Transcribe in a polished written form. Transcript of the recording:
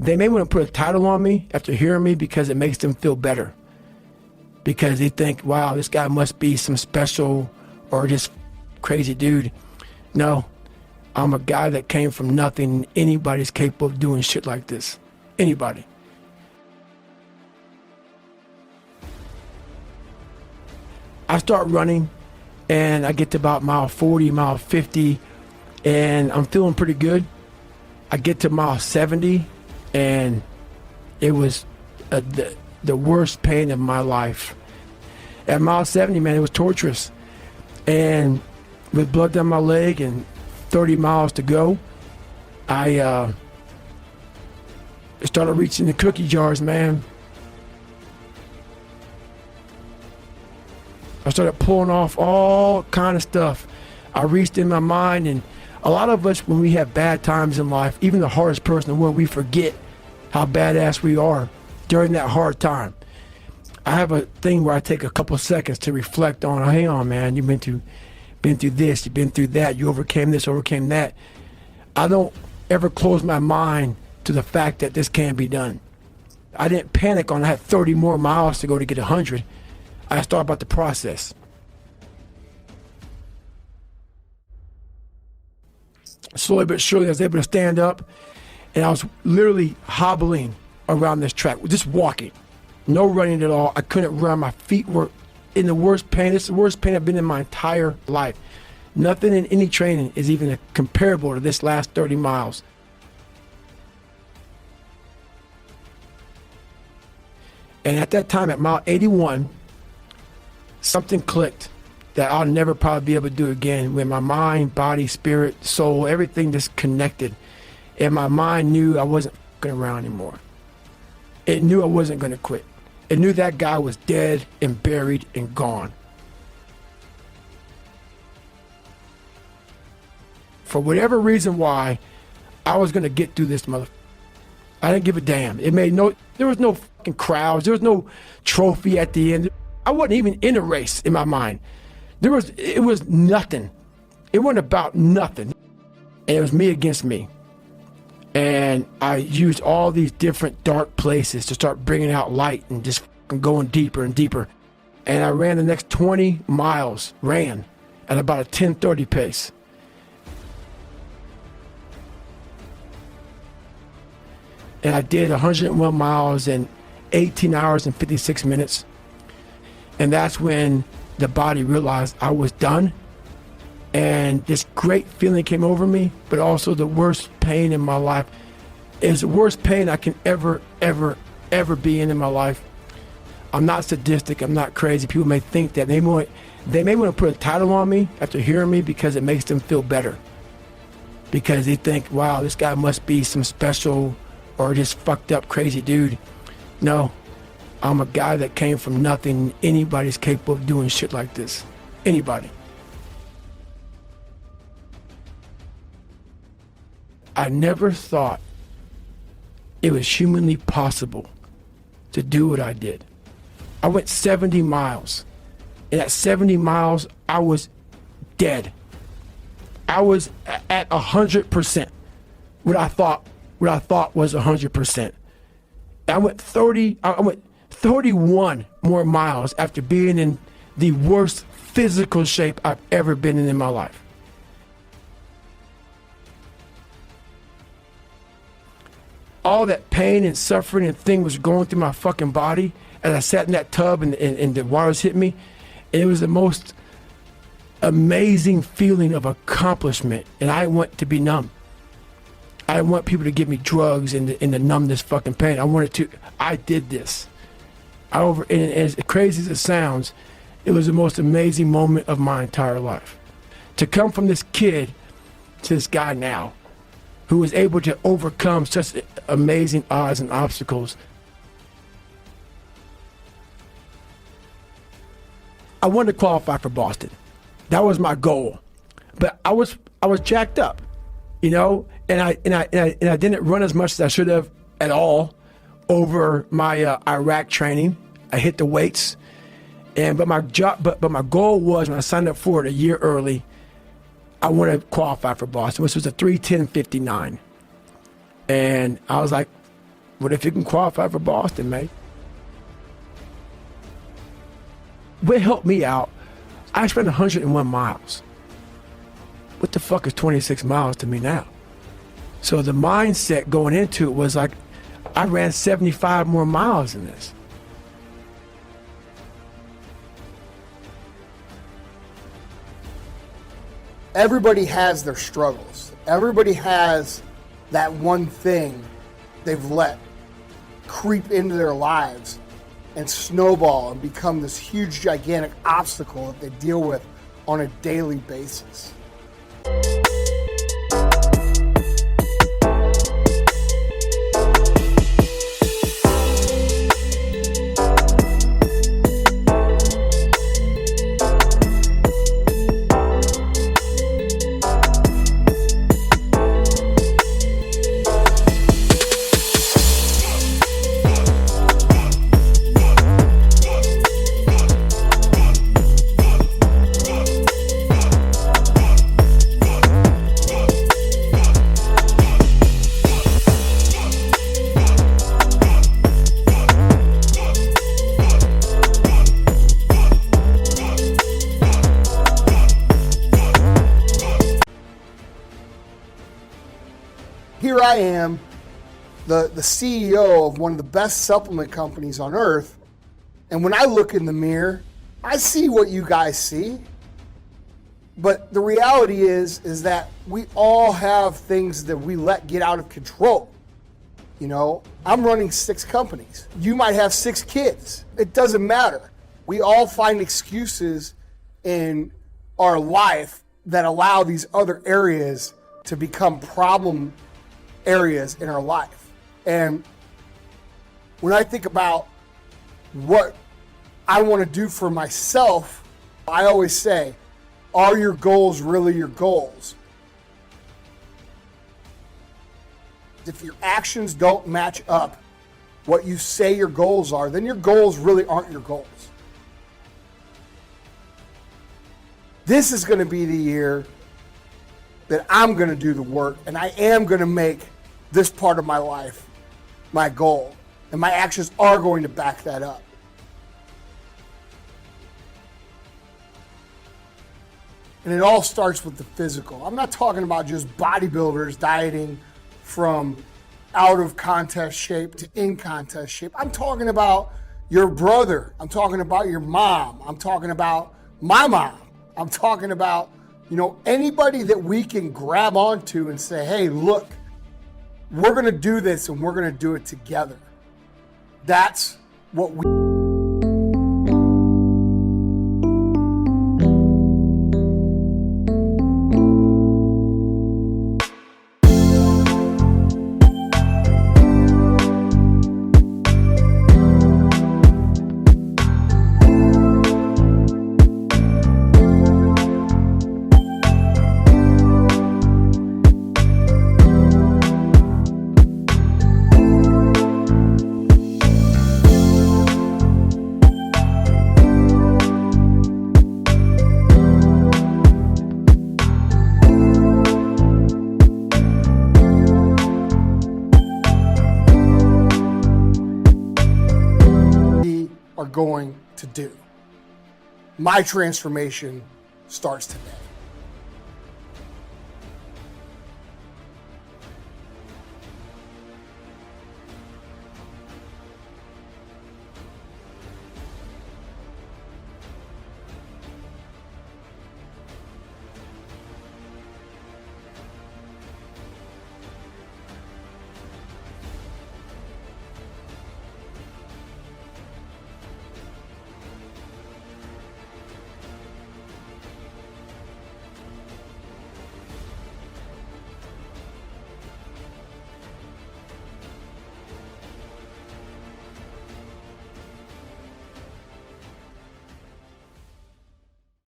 They may want to put a title on me after hearing me because it makes them feel better. Because they think, wow, this guy must be some special or just crazy dude. No, I'm a guy that came from nothing. Anybody's capable of doing shit like this. Anybody. I start running and I get to about mile 40, mile 50, and I'm feeling pretty good. I get to mile 70 and it was the worst pain of my life. At mile 70, man, it was torturous. And with blood down my leg and 30 miles to go, I started reaching the cookie jars, man. I started pulling off all kind of stuff. I reached in my mind, and a lot of us, when we have bad times in life, even the hardest person in the world, we forget how badass we are during that hard time. I have a thing where I take a couple seconds to reflect on, hang on, man, you've been through this, you've been through that, you overcame this, overcame that. I don't ever close my mind to the fact that this can be done. I didn't panic on I had 30 more miles to go to get 100. I started about the process. Slowly but surely, I was able to stand up, and I was literally hobbling around this track, just walking, no running at all. I couldn't run. My feet were in the worst pain. It's the worst pain I've been in my entire life. Nothing in any training is even comparable to this last 30 miles. And at that time, at mile 81, something clicked that I'll never probably be able to do again, when my mind, body, spirit, soul, everything just connected. And my mind knew I wasn't fucking around anymore. It knew I wasn't going to quit. It knew that guy was dead and buried and gone. For whatever reason why, I was going to get through this motherfucker. I didn't give a damn. There was no fucking crowds. There was no trophy at the end. I wasn't even in a race in my mind. It was nothing. It wasn't about nothing. And it was me against me. And I used all these different dark places to start bringing out light and just going deeper and deeper. And I ran the next 20 miles, at about a 10:30 pace. And I did 101 miles in 18 hours and 56 minutes. And that's when the body realized I was done. And this great feeling came over me, but also the worst pain in my life. It's the worst pain I can ever be in my life. I'm not sadistic. I'm not crazy. People may think that. They may want to put a title on me after hearing me because it makes them feel better. Because they think, wow, this guy must be some special or just fucked up crazy dude. No, I'm a guy that came from nothing. Anybody's capable of doing shit like this. Anybody. I never thought it was humanly possible to do what I did. I went 70 miles. And at 70 miles, I was dead. I was at 100%. What I thought was 100%. I went 31 more miles after being in the worst physical shape I've ever been in my life. All that pain and suffering and thing was going through my fucking body as I sat in that tub and the waters hit me. It was the most amazing feeling of accomplishment, and I want to be numb. I didn't want people to give me drugs and to numb this fucking pain. I did this. And as crazy as it sounds, it was the most amazing moment of my entire life. To come from this kid to this guy now, who was able to overcome such amazing odds and obstacles. I wanted to qualify for Boston. That was my goal. But I was jacked up, you know, and I didn't run as much as I should have at all over my Iraq training. I hit the weights, but my goal was, when I signed up for it a year early, I wanted to qualify for Boston, which was a 3:10:59. And I was like, What if you can qualify for Boston, man? What helped me out, I spent 101 miles. What the fuck is 26 miles to me now? So the mindset going into it was like, I ran 75 more miles than this. Everybody has their struggles. Everybody has that one thing they've let creep into their lives and snowball and become this huge, gigantic obstacle that they deal with on a daily basis. Here I am, the CEO of one of the best supplement companies on earth, and when I look in the mirror, I see what you guys see. But the reality is that we all have things that we let get out of control. You know, I'm running 6 companies. You might have 6 kids. It doesn't matter. We all find excuses in our life that allow these other areas to become problem areas in our life. And when I think about what I want to do for myself, I always say, are your goals really your goals? If your actions don't match up what you say your goals are, then your goals really aren't your goals. This is going to be the year that I'm going to do the work, and I am going to make this part of my life my goal, and my actions are going to back that up. And it all starts with the physical. I'm not talking about just bodybuilders dieting from out of contest shape to in contest shape. I'm talking about your brother. I'm talking about your mom. I'm talking about my mom. I'm talking about, anybody that we can grab onto and say, hey, look, we're going to do this and we're going to do it together. That's what we... are going to do. My transformation starts today.